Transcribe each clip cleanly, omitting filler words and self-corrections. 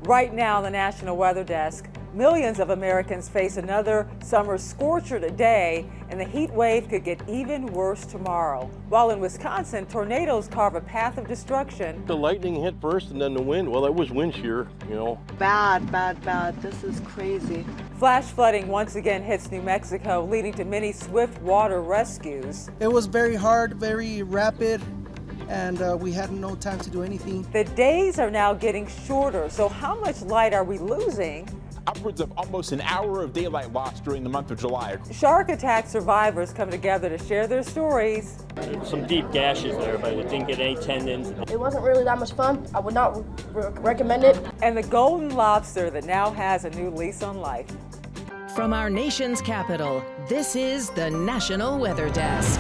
Right now, the National Weather Desk, millions of Americans face another summer scorcher today, and the heat wave could get even worse tomorrow. While in Wisconsin, tornadoes carve a path of destruction. The lightning hit first and then the wind. Well, it was wind shear, you know. Bad, bad, bad. This is crazy. Flash flooding once again hits New Mexico, leading to many swift water rescues. It was very hard, very rapid, and we had no time to do anything. The days are now getting shorter, so how much light are we losing? Upwards of almost an hour of daylight lost during the month of July. Shark attack survivors come together to share their stories. Some deep gashes there, but it didn't get any tendons. It wasn't really that much fun. I would not recommend it. And the golden lobster that now has a new lease on life. From our nation's capital, this is the National Weather Desk.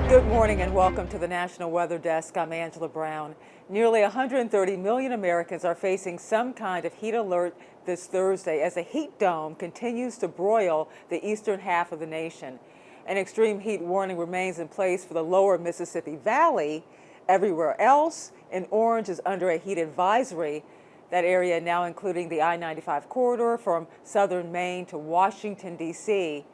Good morning and welcome to the National Weather Desk. I'm Angela Brown. Nearly 130 million Americans are facing some kind of heat alert this Thursday as a heat dome continues to broil the eastern half of the nation. An extreme heat warning remains in place for the lower Mississippi Valley. Everywhere else, in orange is under a heat advisory. That area now including the I-95 corridor from southern Maine to Washington, D.C.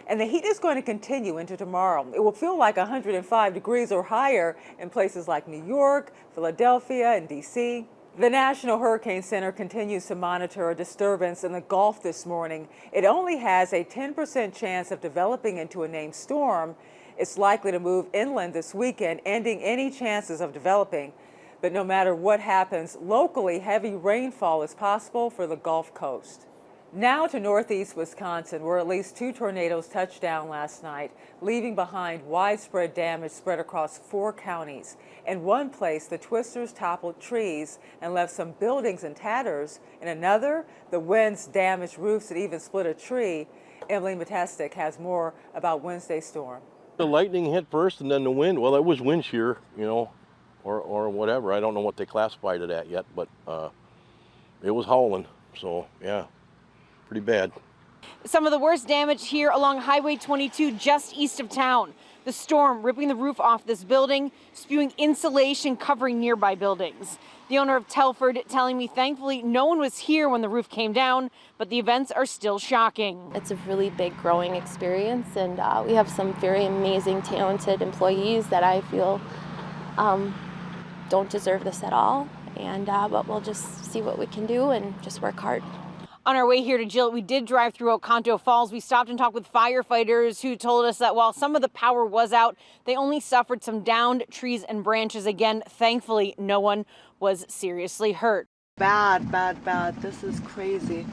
And the heat is going to continue into tomorrow. It will feel like 105 degrees or higher in places like New York, Philadelphia, and D.C. The National Hurricane Center continues to monitor a disturbance in the Gulf this morning. It only has a 10% chance of developing into a named storm. It's likely to move inland this weekend, ending any chances of developing. But no matter what happens, locally heavy rainfall is possible for the Gulf Coast. Now to northeast Wisconsin, where at least 2 tornadoes touched down last night, leaving behind widespread damage spread across 4 counties. In one place, the twisters toppled trees and left some buildings in tatters. In another, the winds damaged roofs and even split a tree. Emily Matastic has more about Wednesday's storm. The lightning hit first and then the wind. Well, it was wind shear, you know, or whatever. I don't know what they classified it at yet, but it was howling, so yeah. Pretty bad. Some of the worst damage here along Highway 22 just east of town. The storm ripping the roof off this building, spewing insulation covering nearby buildings. The owner of Telford telling me thankfully no one was here when the roof came down, but the events are still shocking. It's a really big growing experience, and we have some very amazing, talented employees that I feel don't deserve this at all. And but we'll just see what we can do and just work hard. On our way here to Jill, we did drive through Oconto Falls. We stopped and talked with firefighters who told us that while some of the power was out, they only suffered some downed trees and branches. Again, thankfully, no one was seriously hurt. Bad, bad, bad. This is crazy.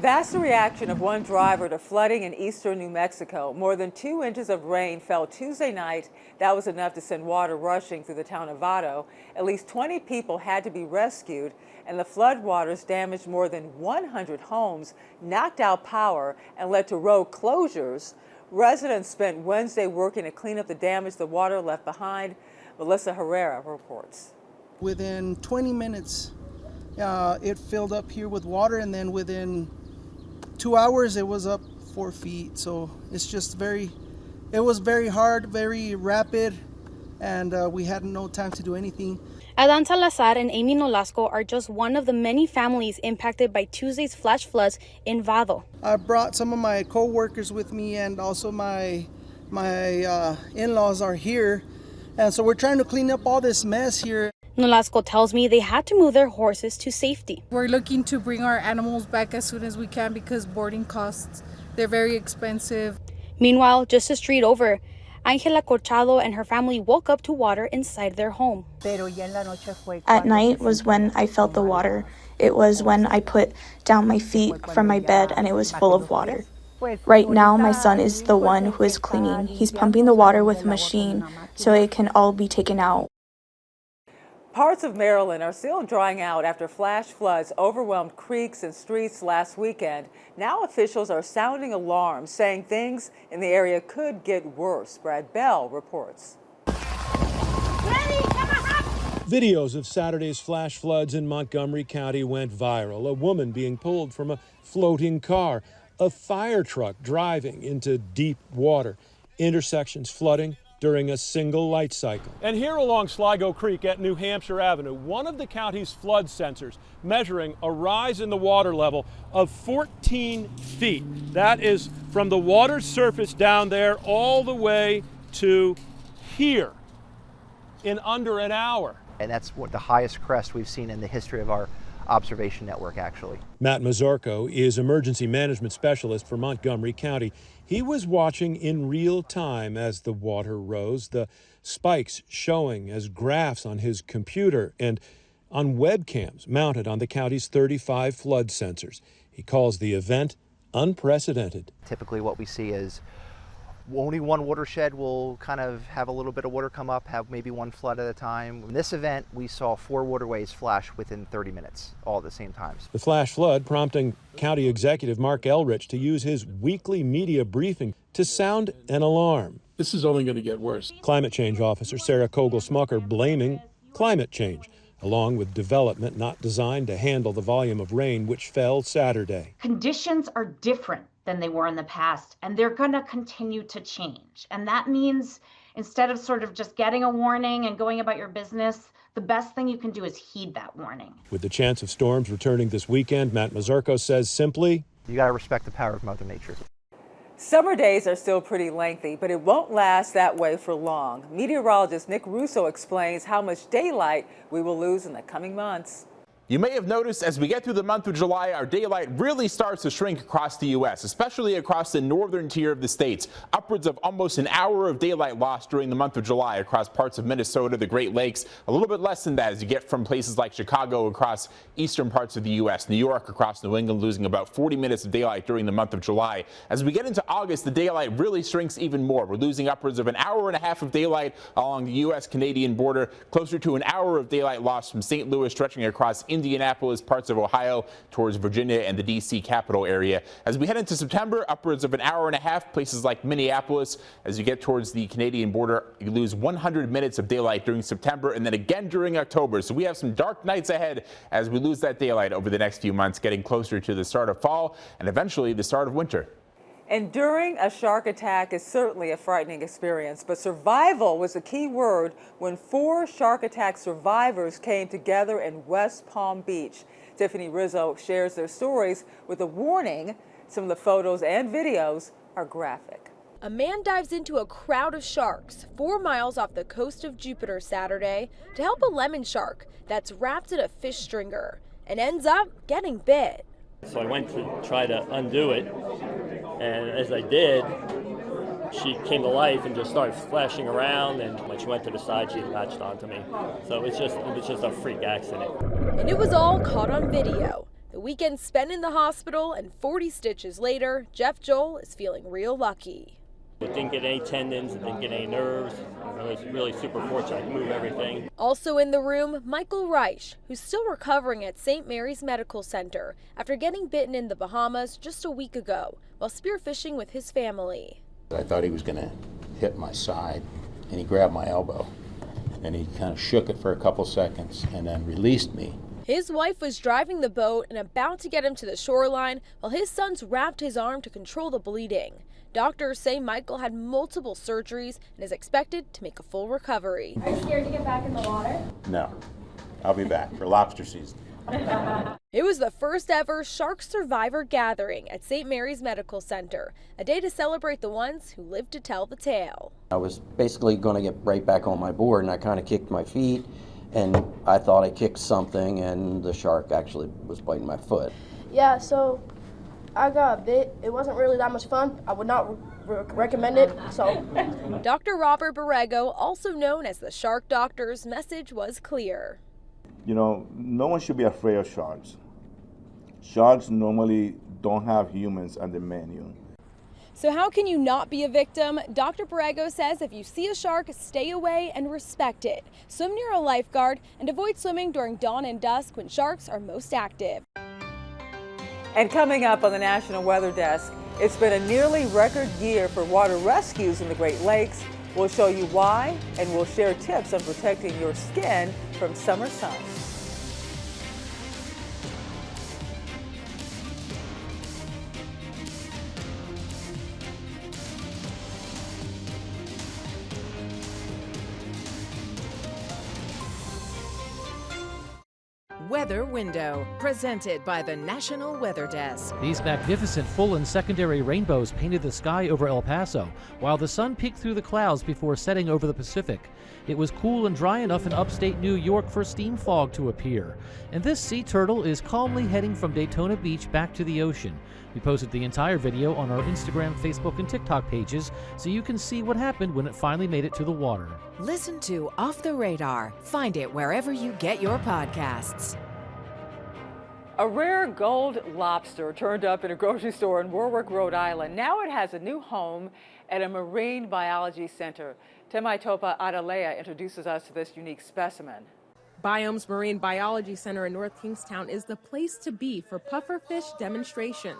That's the reaction of one driver to flooding in eastern New Mexico. More than 2 inches of rain fell Tuesday night. That was enough to send water rushing through the town of Vado. At least 20 people had to be rescued, and the floodwaters damaged more than 100 homes, knocked out power, and led to road closures. Residents spent Wednesday working to clean up the damage the water left behind. Melissa Herrera reports. Within 20 minutes, it filled up here with water, and then within 2 hours it was up 4 feet. So it's just it was very hard, very rapid, and we had no time to do anything. Adan Salazar and Amy Nolasco are just one of the many families impacted by Tuesday's flash floods in Vado. I brought some of my co-workers with me, and also my in-laws are here, and so we're trying to clean up all this mess here. Nolasco tells me they had to move their horses to safety. We're looking to bring our animals back as soon as we can because boarding costs, they're very expensive. Meanwhile, just a street over, Angela Corchado and her family woke up to water inside their home. At night was when I felt the water. It was when I put down my feet from my bed and it was full of water. Right now, my son is the one who is cleaning. He's pumping the water with a machine so it can all be taken out. Parts of Maryland are still drying out after flash floods overwhelmed creeks and streets last weekend. Now officials are sounding alarms, saying things in the area could get worse. Brad Bell reports. Videos of Saturday's flash floods in Montgomery County went viral. A woman being pulled from a floating car, a fire truck driving into deep water, intersections flooding, during a single light cycle. And here along Sligo Creek at New Hampshire Avenue, one of the county's flood sensors measuring a rise in the water level of 14 feet. That is from the water surface down there all the way to here in under an hour. And that's what the highest crest we've seen in the history of our observation network, actually. Matt Mazurko is emergency management specialist for Montgomery County. He was watching in real time as the water rose, the spikes showing as graphs on his computer and on webcams mounted on the county's 35 flood sensors. He calls the event unprecedented. Typically what we see is only one watershed will kind of have a little bit of water come up, have maybe one flood at a time. In this event, we saw 4 waterways flash within 30 minutes, all at the same time. The flash flood prompting County Executive Mark Elrich to use his weekly media briefing to sound an alarm. This is only going to get worse. Climate change officer Sarah Kogel-Smucker blaming climate change, along with development not designed to handle the volume of rain which fell Saturday. Conditions are different than they were in the past, and they're going to continue to change. And that means instead of sort of just getting a warning and going about your business, the best thing you can do is heed that warning. With the chance of storms returning this weekend, Matt Mazurko says simply, you got to respect the power of Mother Nature. Summer days are still pretty lengthy, but it won't last that way for long. Meteorologist Nick Russo explains how much daylight we will lose in the coming months. You may have noticed as we get through the month of July, our daylight really starts to shrink across the U.S., especially across the northern tier of the states. Upwards of almost an hour of daylight lost during the month of July across parts of Minnesota, the Great Lakes. A little bit less than that as you get from places like Chicago across eastern parts of the U.S., New York across New England, losing about 40 minutes of daylight during the month of July. As we get into August, the daylight really shrinks even more. We're losing upwards of an hour and a half of daylight along the U.S.-Canadian border, closer to an hour of daylight lost from St. Louis, stretching across Indianapolis, parts of Ohio, towards Virginia and the D.C. capital area. As we head into September, upwards of an hour and a half, places like Minneapolis. As you get towards the Canadian border, you lose 100 minutes of daylight during September and then again during October. So we have some dark nights ahead as we lose that daylight over the next few months, getting closer to the start of fall and eventually the start of winter. Enduring a shark attack is certainly a frightening experience, but survival was the key word when 4 shark attack survivors came together in West Palm Beach. Tiffany Rizzo shares their stories with a warning. Some of the photos and videos are graphic. A man dives into a crowd of sharks 4 miles off the coast of Jupiter Saturday to help a lemon shark that's wrapped in a fish stringer and ends up getting bit. So I went to try to undo it, and as I did, she came to life and just started splashing around, and when she went to the side, she latched onto me. So it was just a freak accident. And it was all caught on video. The weekend spent in the hospital, and 40 stitches later, Jeff Joel is feeling real lucky. It didn't get any tendons, it didn't get any nerves. I was really super fortunate. I could move everything. Also in the room, Michael Reich, who's still recovering at St. Mary's Medical Center after getting bitten in the Bahamas just a week ago while spearfishing with his family. I thought he was going to hit my side, and he grabbed my elbow, and he kind of shook it for a couple seconds and then released me. His wife was driving the boat and about to get him to the shoreline while his sons wrapped his arm to control the bleeding. Doctors say Michael had multiple surgeries and is expected to make a full recovery. Are you scared to get back in the water? No, I'll be back for lobster season. It was the first ever shark survivor gathering at St. Mary's Medical Center, a day to celebrate the ones who lived to tell the tale. I was basically going to get right back on my board, and I kind of kicked my feet, and I thought I kicked something, and the shark actually was biting my foot. Yeah, so I got bit. It wasn't really that much fun. I would not recommend it. So, Dr. Robert Borrego, also known as the Shark Doctor's message was clear. You know, no one should be afraid of sharks. Sharks normally don't have humans on the menu. So how can you not be a victim? Dr. Borrego says if you see a shark, stay away and respect it. Swim near a lifeguard and avoid swimming during dawn and dusk when sharks are most active. And coming up on the National Weather Desk, it's been a nearly record year for water rescues in the Great Lakes. We'll show you why, and we'll share tips on protecting your skin from summer sun. Weather Window, presented by the National Weather Desk. These magnificent full and secondary rainbows painted the sky over El Paso, while the sun peeked through the clouds before setting over the Pacific. It was cool and dry enough in upstate New York for steam fog to appear. And this sea turtle is calmly heading from Daytona Beach back to the ocean. We posted the entire video on our Instagram, Facebook, and TikTok pages so you can see what happened when it finally made it to the water. Listen to Off the Radar. Find it wherever you get your podcasts. A rare gold lobster turned up in a grocery store in Warwick, Rhode Island. Now it has a new home at a marine biology center. Temaitopa Adalea introduces us to this unique specimen. Biome's Marine Biology Center in North Kingstown is the place to be for pufferfish demonstrations,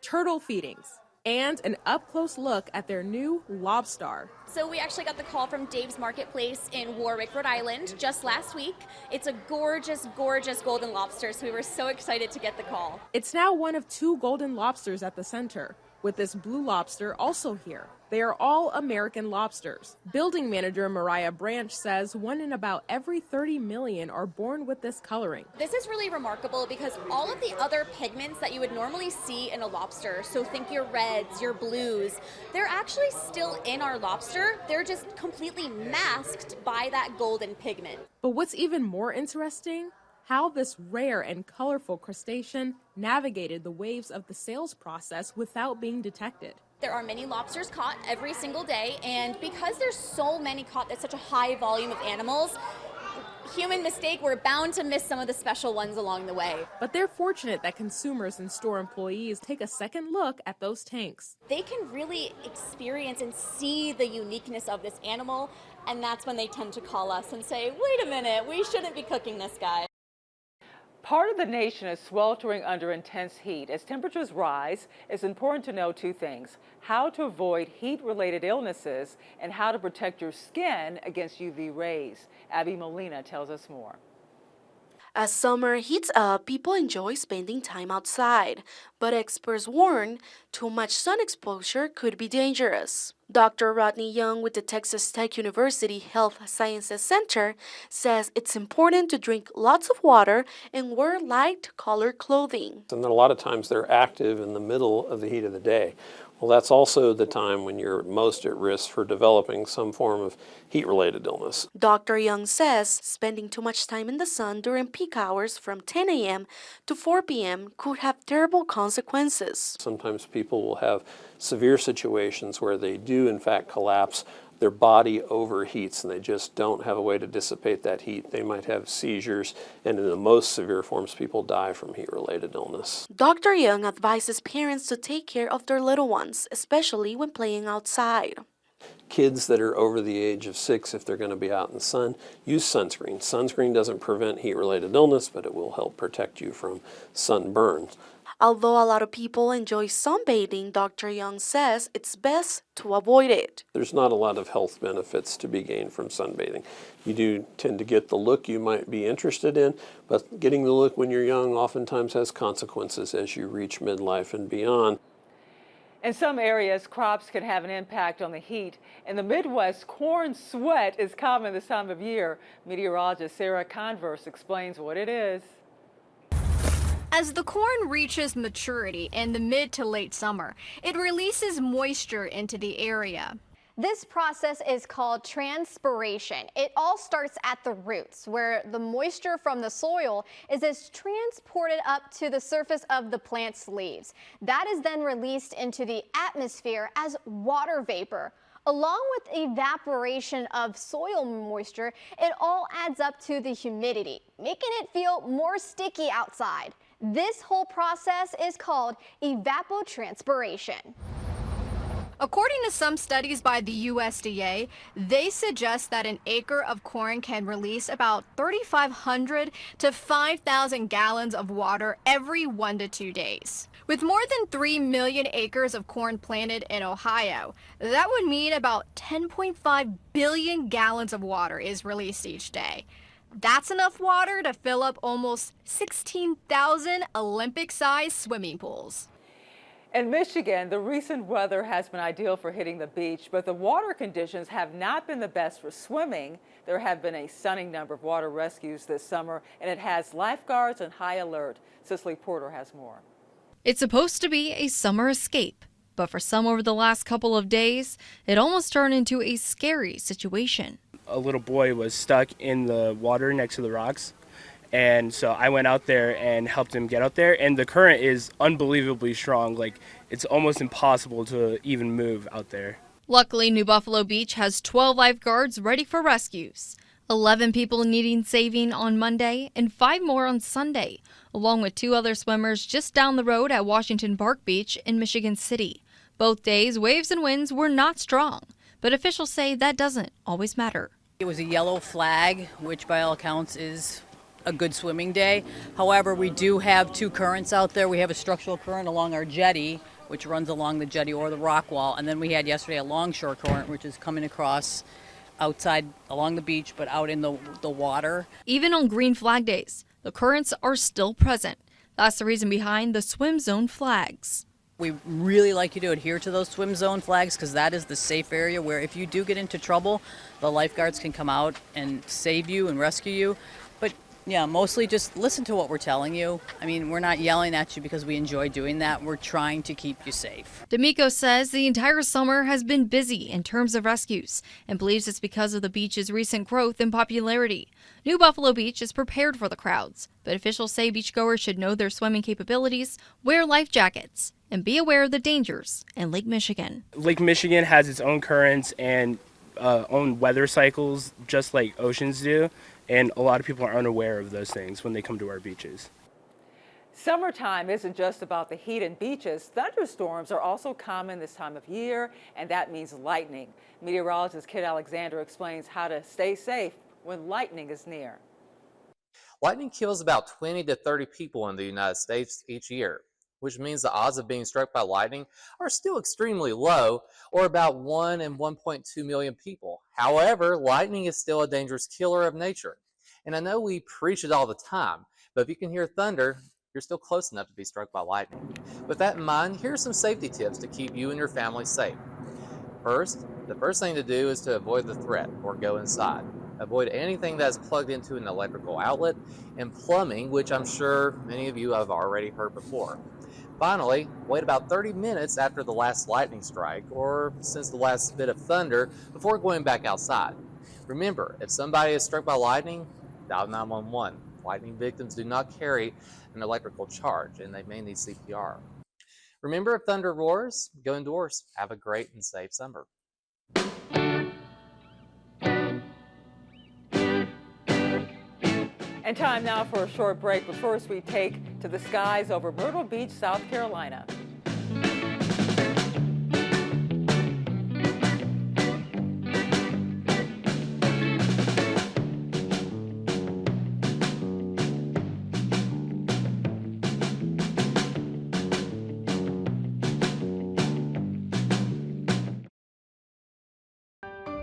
turtle feedings, and an up-close look at their new lobster. So we actually got the call from Dave's Marketplace in Warwick, Rhode Island, just last week. It's a gorgeous, gorgeous golden lobster, so we were so excited to get the call. It's now one of 2 golden lobsters at the center, with this blue lobster also here. They are all American lobsters. Building manager Mariah Branch says 1 in about every 30 million are born with this coloring. This is really remarkable because all of the other pigments that you would normally see in a lobster, so think your reds, your blues, they're actually still in our lobster. They're just completely masked by that golden pigment. But what's even more interesting? How this rare and colorful crustacean navigated the waves of the sales process without being detected. There are many lobsters caught every single day, and because there's so many caught, there's such a high volume of animals, human mistake, we're bound to miss some of the special ones along the way. But they're fortunate that consumers and store employees take a second look at those tanks. They can really experience and see the uniqueness of this animal, and that's when they tend to call us and say, wait a minute, we shouldn't be cooking this guy. Part of the nation is sweltering under intense heat. As temperatures rise, it's important to know 2 things: how to avoid heat-related illnesses and how to protect your skin against UV rays. Abby Molina tells us more. As summer heats up, people enjoy spending time outside, but experts warn too much sun exposure could be dangerous. Dr. Rodney Young with the Texas Tech University Health Sciences Center says it's important to drink lots of water and wear light-colored clothing. And then a lot of times they're active in the middle of the heat of the day. Well, that's also the time when you're most at risk for developing some form of heat-related illness. Dr. Young says spending too much time in the sun during peak hours from 10 a.m. to 4 p.m. could have terrible consequences. Sometimes people will have severe situations where they do in fact collapse. Their body overheats and they just don't have a way to dissipate that heat. They might have seizures, and in the most severe forms, people die from heat-related illness. Dr. Young advises parents to take care of their little ones, especially when playing outside. Kids that are over the age of 6, if they're going to be out in the sun, use sunscreen. Sunscreen doesn't prevent heat-related illness, but it will help protect you from sunburns. Although a lot of people enjoy sunbathing, Dr. Young says it's best to avoid it. There's not a lot of health benefits to be gained from sunbathing. You do tend to get the look you might be interested in, but getting the look when you're young oftentimes has consequences as you reach midlife and beyond. In some areas, crops can have an impact on the heat. In the Midwest, corn sweat is common this time of year. Meteorologist Sarah Converse explains what it is. As the corn reaches maturity in the mid to late summer, it releases moisture into the area. This process is called transpiration. It all starts at the roots, where the moisture from the soil is transported up to the surface of the plant's leaves. That is then released into the atmosphere as water vapor. Along with evaporation of soil moisture, it all adds up to the humidity, making it feel more sticky outside. This whole process is called evapotranspiration. According to some studies by the USDA, they suggest that an acre of corn can release about 3,500 to 5,000 gallons of water every 1 to 2 days. With more than 3 million acres of corn planted in Ohio, that would mean about 10.5 billion gallons of water is released each day. That's enough water to fill up almost 16,000 Olympic-sized swimming pools. In Michigan, the recent weather has been ideal for hitting the beach, but the water conditions have not been the best for swimming. There have been a stunning number of water rescues this summer, and it has lifeguards on high alert. Cicely Porter has more. It's supposed to be a summer escape, but for some over the last couple of days, it almost turned into a scary situation. A little boy was stuck in the water next to the rocks. And so I went out there and helped him get out there. And the current is unbelievably strong. Like, it's almost impossible to even move out there. Luckily, New Buffalo Beach has 12 lifeguards ready for rescues. 11 people needing saving on Monday and 5 more on Sunday, along with 2 other swimmers just down the road at Washington Park Beach in Michigan City. Both days, waves and winds were not strong, but officials say that doesn't always matter. It was a yellow flag, which by all accounts is a good swimming day. However, we do have 2 currents out there. We have a structural current along our jetty, which runs along the jetty or the rock wall. And then we had yesterday a longshore current, which is coming across outside along the beach, but out in the water. Even on green flag days, the currents are still present. That's the reason behind the swim zone flags. We really like you to adhere to those swim zone flags because that is the safe area where if you do get into trouble, the lifeguards can come out and save you and rescue you. But yeah, mostly just listen to what we're telling you. I mean, we're not yelling at you because we enjoy doing that. We're trying to keep you safe. D'Amico says the entire summer has been busy in terms of rescues and believes it's because of the beach's recent growth in popularity. New Buffalo Beach is prepared for the crowds, but officials say beachgoers should know their swimming capabilities, wear life jackets, and be aware of the dangers in Lake Michigan. Lake Michigan has its own currents and own weather cycles, just like oceans do. And a lot of people are unaware of those things when they come to our beaches. Summertime isn't just about the heat and beaches. Thunderstorms are also common this time of year, and that means lightning. Meteorologist Kit Alexander explains how to stay safe when lightning is near. Lightning kills about 20 to 30 people in the United States each year, which means the odds of being struck by lightning are still extremely low, or about 1 in 1.2 million people. However, lightning is still a dangerous killer of nature. And I know we preach it all the time, but if you can hear thunder, you're still close enough to be struck by lightning. With that in mind, here are some safety tips to keep you and your family safe. First, the first thing to do is to avoid the threat or go inside. Avoid anything that's plugged into an electrical outlet and plumbing, which I'm sure many of you have already heard before. Finally, wait about 30 minutes after the last lightning strike or since the last bit of thunder before going back outside. Remember, if somebody is struck by lightning, dial 911. Lightning victims do not carry an electrical charge and they may need CPR. Remember, if thunder roars, go indoors. Have a great and safe summer. And time now for a short break, but first we take to the skies over Myrtle Beach, South Carolina.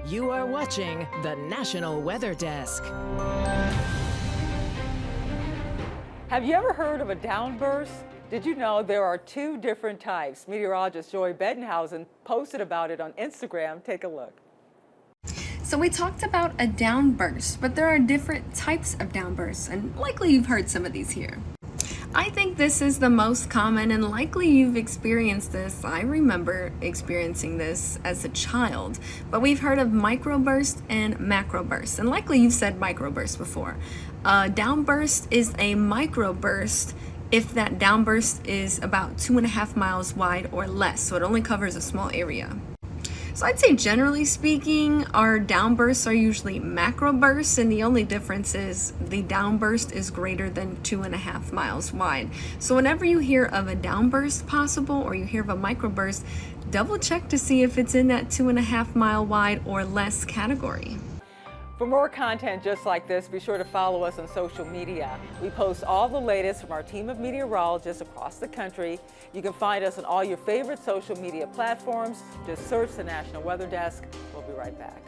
You are watching the National Weather Desk. Have you ever heard of a downburst? Did you know there are 2 different types? Meteorologist Joy Bettenhausen posted about it on Instagram. Take a look. So we talked about a downburst, but there are different types of downbursts, and likely you've heard some of these here. I think this is the most common, and likely you've experienced this. I remember experiencing this as a child, but we've heard of microburst and macroburst, and likely you've said microburst before. A downburst is a microburst if that downburst is about 2.5 miles wide or less, so it only covers a small area. So I'd say generally speaking, our downbursts are usually macrobursts, and the only difference is the downburst is greater than 2.5 miles wide. So whenever you hear of a downburst possible or you hear of a microburst, double check to see if it's in that 2.5 mile wide or less category. For more content just like this, be sure to follow us on social media. We post all the latest from our team of meteorologists across the country. You can find us on all your favorite social media platforms. Just search the National Weather Desk. We'll be right back.